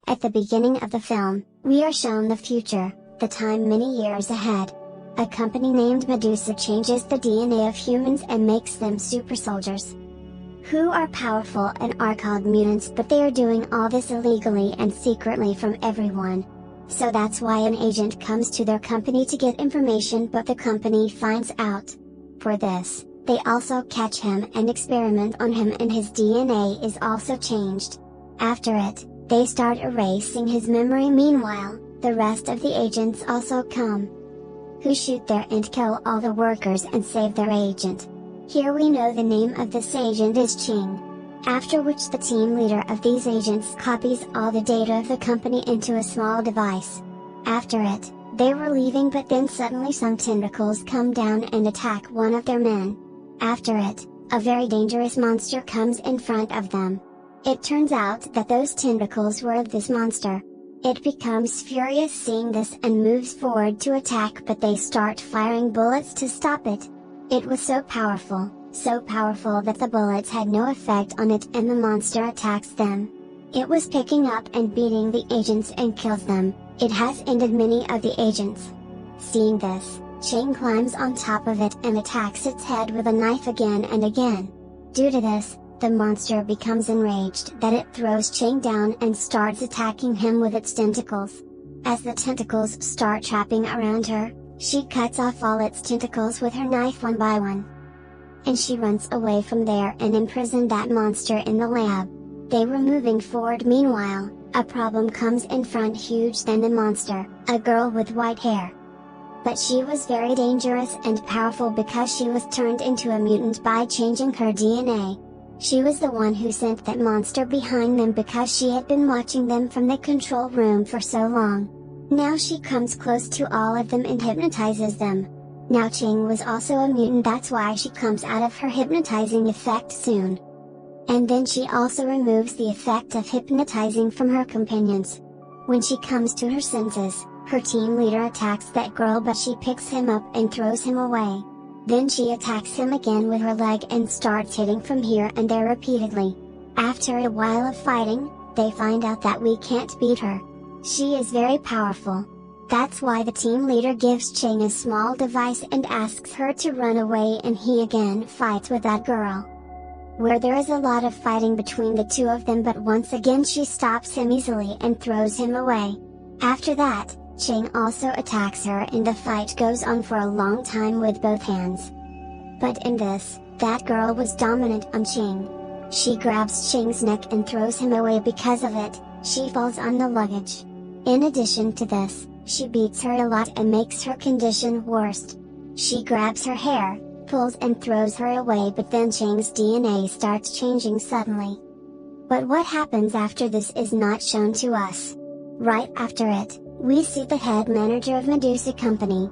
At the beginning of the film, we are shown the future, the time many years ahead. A company named Medusa changes the DNA of humans and makes them super soldiers, who are powerful and are called mutants, but they are doing all this illegally and secretly from everyone. So that's why an agent comes to their company to get information, but the company finds out. For this, they also catch him and experiment on him, and his DNA is also changed. After it, they start erasing his memory. Meanwhile, the rest of the agents also come, who shoot there and kill all the workers and save their agent. Here we know the name of this agent is Ching. After which the team leader of these agents copies all the data of the company into a small device. After it, they were leaving, but then suddenly some tentacles come down and attack one of their men. After it, a very dangerous monster comes in front of them. It turns out that those tentacles were of this monster. It becomes furious seeing this and moves forward to attack, but they start firing bullets to stop it. It was so powerful that the bullets had no effect on it, and the monster attacks them. It was picking up and beating the agents and kills them. It has ended many of the agents. Seeing this, Ching climbs on top of it and attacks its head with a knife again and again. Due to this, the monster becomes enraged that it throws Ching down and starts attacking him with its tentacles. As the tentacles start trapping around her, she cuts off all its tentacles with her knife one by one. And she runs away from there and imprisoned that monster in the lab. They were moving forward. Meanwhile, a problem comes in front huge than the monster, a girl with white hair. But she was very dangerous and powerful because she was turned into a mutant by changing her DNA. She was the one who sent that monster behind them because she had been watching them from the control room for so long. Now she comes close to all of them and hypnotizes them. Now Ching was also a mutant, that's why she comes out of her hypnotizing effect soon. And then she also removes the effect of hypnotizing from her companions. When she comes to her senses, her team leader attacks that girl, but she picks him up and throws him away. Then she attacks him again with her leg and starts hitting from here and there repeatedly. After a while of fighting, they find out that we can't beat her. She is very powerful. That's why the team leader gives Ching a small device and asks her to run away, and he again fights with that girl, where there is a lot of fighting between the two of them, but once again she stops him easily and throws him away. After that, Ching also attacks her and the fight goes on for a long time with both hands. But in this, that girl was dominant on Ching. She grabs Ching's neck and throws him away. Because of it, she falls on the luggage. In addition to this, she beats her a lot and makes her condition worse. She grabs her hair, pulls and throws her away, but then Ching's DNA starts changing suddenly. But what happens after this is not shown to us. Right after it, we see the head manager of Medusa Company.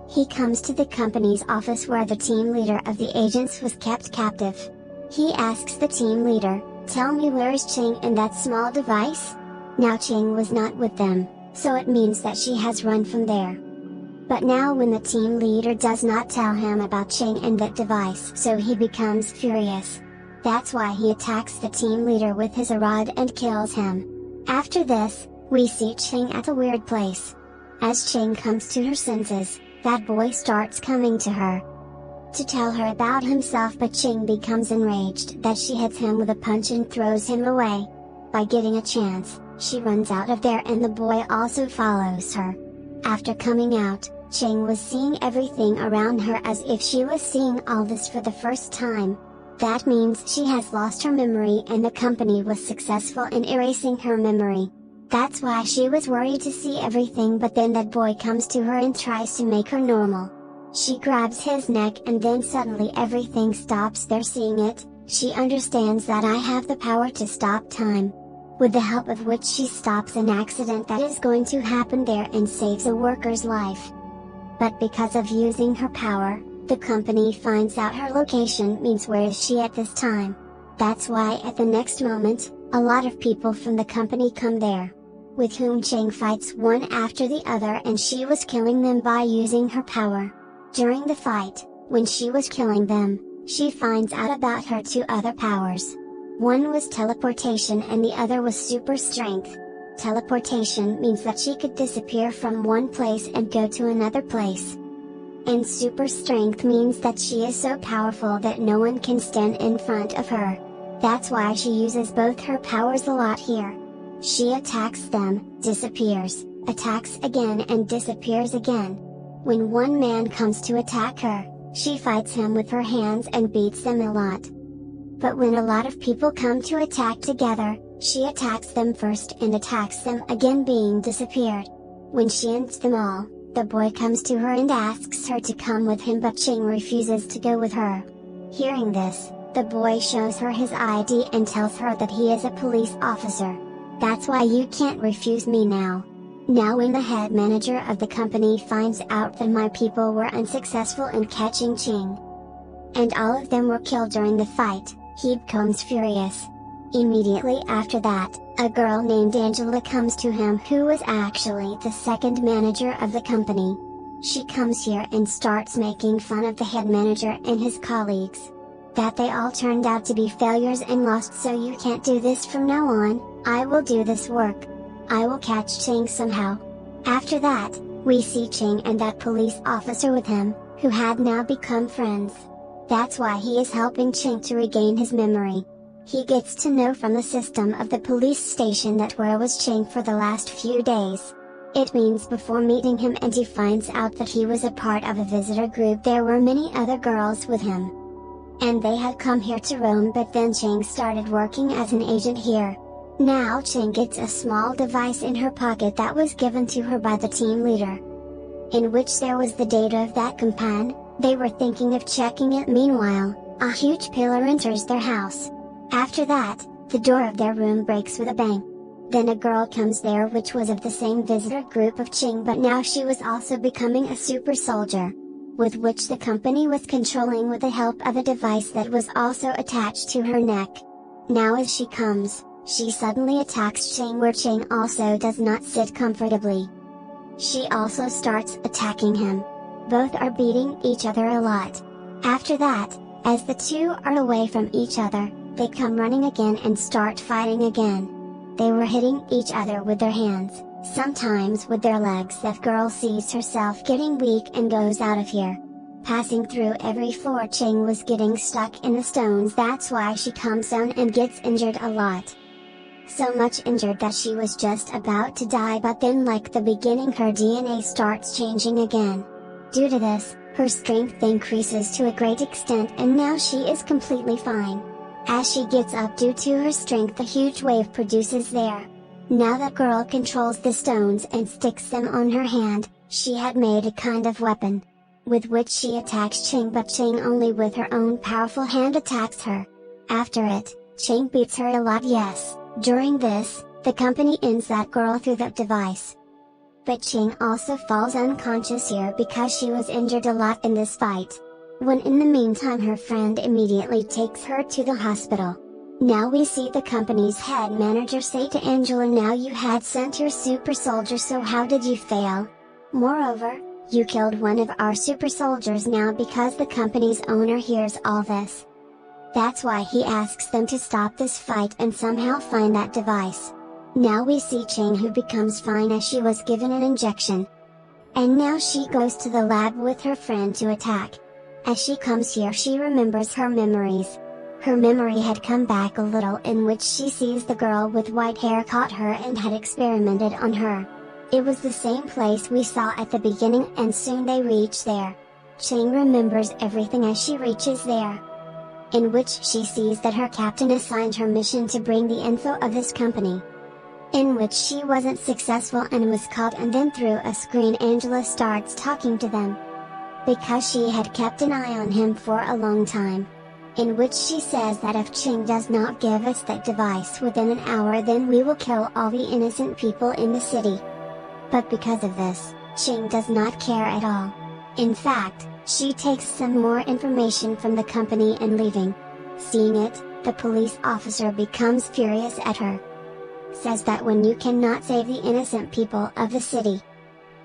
He comes to the company's office where the team leader of the agents was kept captive. He asks the team leader, "Tell me, where is Ching and that small device?" Now Ching was not with them, so it means that she has run from there. But now when the team leader does not tell him about Ching and that device, so he becomes furious. That's why he attacks the team leader with his rod and kills him. After this, we see Ching at a weird place. As Ching comes to her senses, that boy starts coming to her to tell her about himself, but Ching becomes enraged that she hits him with a punch and throws him away. By getting a chance, she runs out of there and the boy also follows her. After coming out, Ching was seeing everything around her as if she was seeing all this for the first time. That means she has lost her memory and the company was successful in erasing her memory. That's why she was worried to see everything, but then that boy comes to her and tries to make her normal. She grabs his neck and then suddenly everything stops there. Seeing it, she understands that I have the power to stop time. With the help of which she stops an accident that is going to happen there and saves a worker's life. But because of using her power, the company finds out her location. Means where is she at this time? That's why at the next moment, a lot of people from the company come there, with whom Ching fights one after the other, and she was killing them by using her power. During the fight, when she was killing them, she finds out about her two other powers. One was teleportation and the other was super strength. Teleportation means that she could disappear from one place and go to another place. And super strength means that she is so powerful that no one can stand in front of her. That's why she uses both her powers a lot here. She attacks them, disappears, attacks again and disappears again. When one man comes to attack her, she fights him with her hands and beats them a lot. But when a lot of people come to attack together, she attacks them first and attacks them again, being disappeared. When she ends them all, the boy comes to her and asks her to come with him, but Ching refuses to go with her. Hearing this, the boy shows her his ID and tells her that he is a police officer. That's why you can't refuse me now. Now when the head manager of the company finds out that my people were unsuccessful in catching Ching, and all of them were killed during the fight, he becomes furious. Immediately after that, a girl named Angela comes to him, who was actually the second manager of the company. She comes here and starts making fun of the head manager and his colleagues. That they all turned out to be failures and lost, so you can't do this from now on. I will do this work. I will catch Ching somehow. After that, we see Ching and that police officer with him, who had now become friends. That's why he is helping Ching to regain his memory. He gets to know from the system of the police station that where was Ching for the last few days. It means before meeting him, and he finds out that he was a part of a visitor group. There were many other girls with him, and they had come here to roam, but then Ching started working as an agent here. Now Ching gets a small device in her pocket that was given to her by the team leader, in which there was the data of that compound. They were thinking of checking it. Meanwhile, a huge pillar enters their house. After that, the door of their room breaks with a bang. Then a girl comes there, which was of the same visitor group of Ching, but now she was also becoming a super soldier, with which the company was controlling with the help of a device that was also attached to her neck. Now as she comes, she suddenly attacks Ching, where Ching also does not sit comfortably. She also starts attacking him. Both are beating each other a lot. After that, as the two are away from each other, they come running again and start fighting again. They were hitting each other with their hands, sometimes with their legs. That girl sees herself getting weak and goes out of here. Passing through every floor, Ching was getting stuck in the stones. That's why she comes down and gets injured a lot. So much injured that she was just about to die, but then, like the beginning, her DNA starts changing again. Due to this, her strength increases to a great extent, and now she is completely fine. As she gets up, due to her strength, a huge wave produces there. Now that girl controls the stones and sticks them on her hand. She had made a kind of weapon, with which she attacks Ching, but Ching only with her own powerful hand attacks her. After it, Ching beats her a lot. Yes, during this, the company ends that girl through that device. But Ching also falls unconscious here because she was injured a lot in this fight. When in the meantime her friend immediately takes her to the hospital. Now we see the company's head manager say to Angela, now you had sent your super soldier, so how did you fail? Moreover, you killed one of our super soldiers now, because the company's owner hears all this. That's why he asks them to stop this fight and somehow find that device. Now we see Ching, who becomes fine as she was given an injection. And now she goes to the lab with her friend to attack. As she comes here, she remembers her memories. Her memory had come back a little, in which she sees the girl with white hair caught her and had experimented on her. It was the same place we saw at the beginning, and soon they reach there. Ching remembers everything as she reaches there, in which she sees that her captain assigned her mission to bring the info of this company, in which she wasn't successful and was caught. And then through a screen Angela starts talking to them, because she had kept an eye on him for a long time, in which she says that if Ching does not give us that device within an hour, then we will kill all the innocent people in the city. But because of this, Ching does not care at all. In fact, she takes some more information from the company and leaving. Seeing it, the police officer becomes furious at her. Says that when you cannot save the innocent people of the city,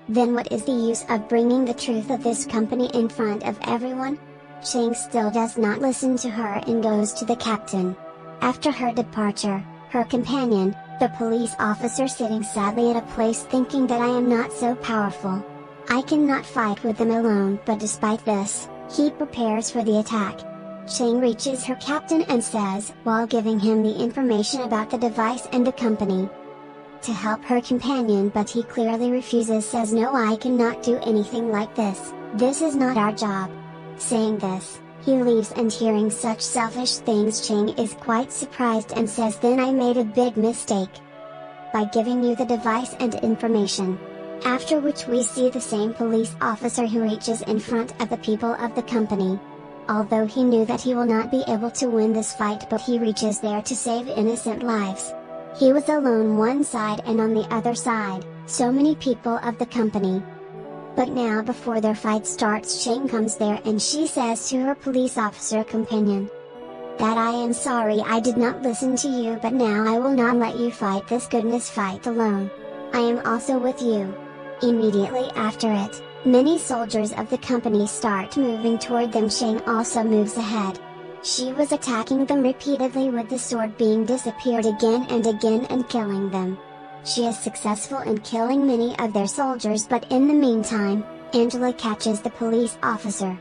then what is the use of bringing the truth of this company in front of everyone? Ching still does not listen to her and goes to the captain. After her departure, her companion, The police officer sitting sadly at a place thinking that I am not so powerful. I cannot fight with them alone, but despite this, he prepares for the attack. Chang reaches her captain and says, while giving him the information about the device and the company, to help her companion, but he clearly refuses, says no, I cannot do anything like this, this is not our job. Saying this, he leaves, and hearing such selfish things, Chang is quite surprised and says, then I made a big mistake by giving you the device and information. After which we see the same police officer who reaches in front of the people of the company. Although he knew that he will not be able to win this fight, but he reaches there to save innocent lives. He was alone one side, and on the other side, so many people of the company. But now before their fight starts, Chang comes there and she says to her police officer companion that I am sorry I did not listen to you, but now I will not let you fight this goodness fight alone. I am also with you. Immediately after it, many soldiers of the company start moving toward them. Chang also moves ahead. She was attacking them repeatedly with the sword, being disappeared again and killing them. She is successful in killing many of their soldiers, but in the meantime, Angela catches the police officer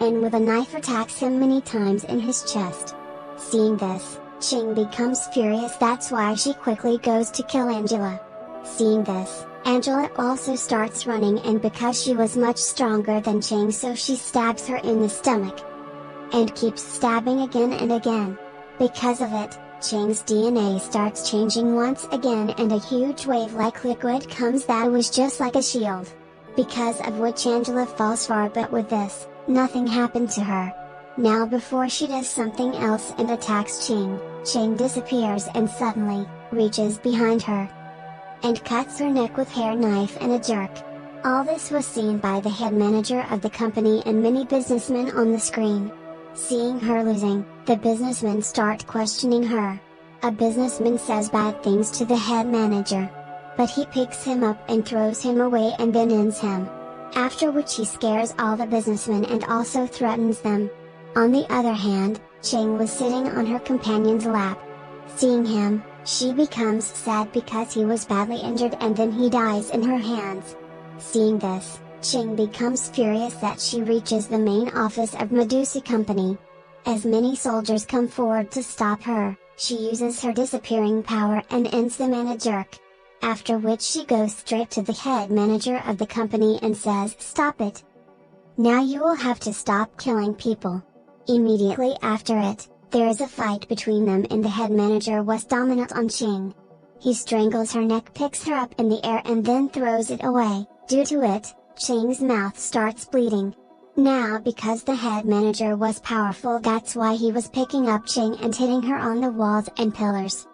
and with a knife attacks him many times in his chest. Seeing this, Chang becomes furious, that's why she quickly goes to kill Angela. Seeing this, Angela also starts running, and because she was much stronger than Chang, so she stabs her in the stomach and keeps stabbing again and again. Because of it, Chang's DNA starts changing once again, and a huge wave-like liquid comes that was just like a shield. Because of which Angela falls far, but with this, nothing happened to her. Now before she does something else and attacks Chang, Chang disappears and suddenly, reaches behind her and cuts her neck with hair knife and a jerk. All this was seen by the head manager of the company and many businessmen on the screen. Seeing her losing, the businessmen start questioning her. A businessman says bad things to the head manager, but he picks him up and throws him away and then ends him. After which he scares all the businessmen and also threatens them. On the other hand, Chang was sitting on her companion's lap. Seeing him, she becomes sad because he was badly injured and then he dies in her hands. Seeing this, Chang becomes furious that she reaches the main office of Medusa Company. As many soldiers come forward to stop her, she uses her disappearing power and ends them in a jerk. After which she goes straight to the head manager of the company and says, "Stop it! Now you will have to stop killing people." Immediately after it, there is a fight between them and the head manager was dominant on Chang. He strangles her neck, picks her up in the air and then throws it away. Due to it, Chang's mouth starts bleeding. Now because the head manager was powerful, that's why he was picking up Chang and hitting her on the walls and pillars.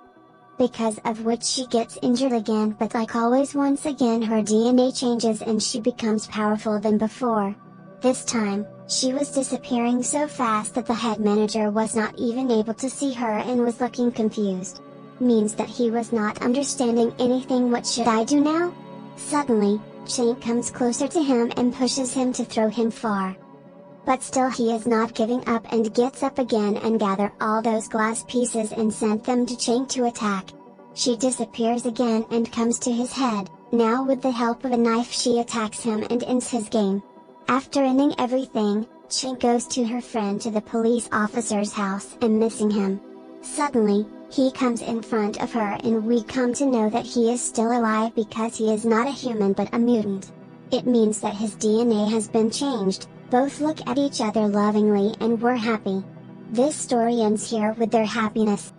Because of which she gets injured again, but like always once again her DNA changes and she becomes powerful than before. This time, she was disappearing so fast that the head manager was not even able to see her and was looking confused. Means that he was not understanding anything. What should I do now? Suddenly, Chang comes closer to him and pushes him to throw him far. But still he is not giving up and gets up again and gather all those glass pieces and sent them to Chang to attack. She disappears again and comes to his head. Now with the help of a knife she attacks him and ends his game. After ending everything, Chang goes to her friend to the police officer's house and missing him. Suddenly, he comes in front of her and we come to know that he is still alive because he is not a human but a mutant. It means that his DNA has been changed. Both look at each other lovingly and were happy. This story ends here with their happiness.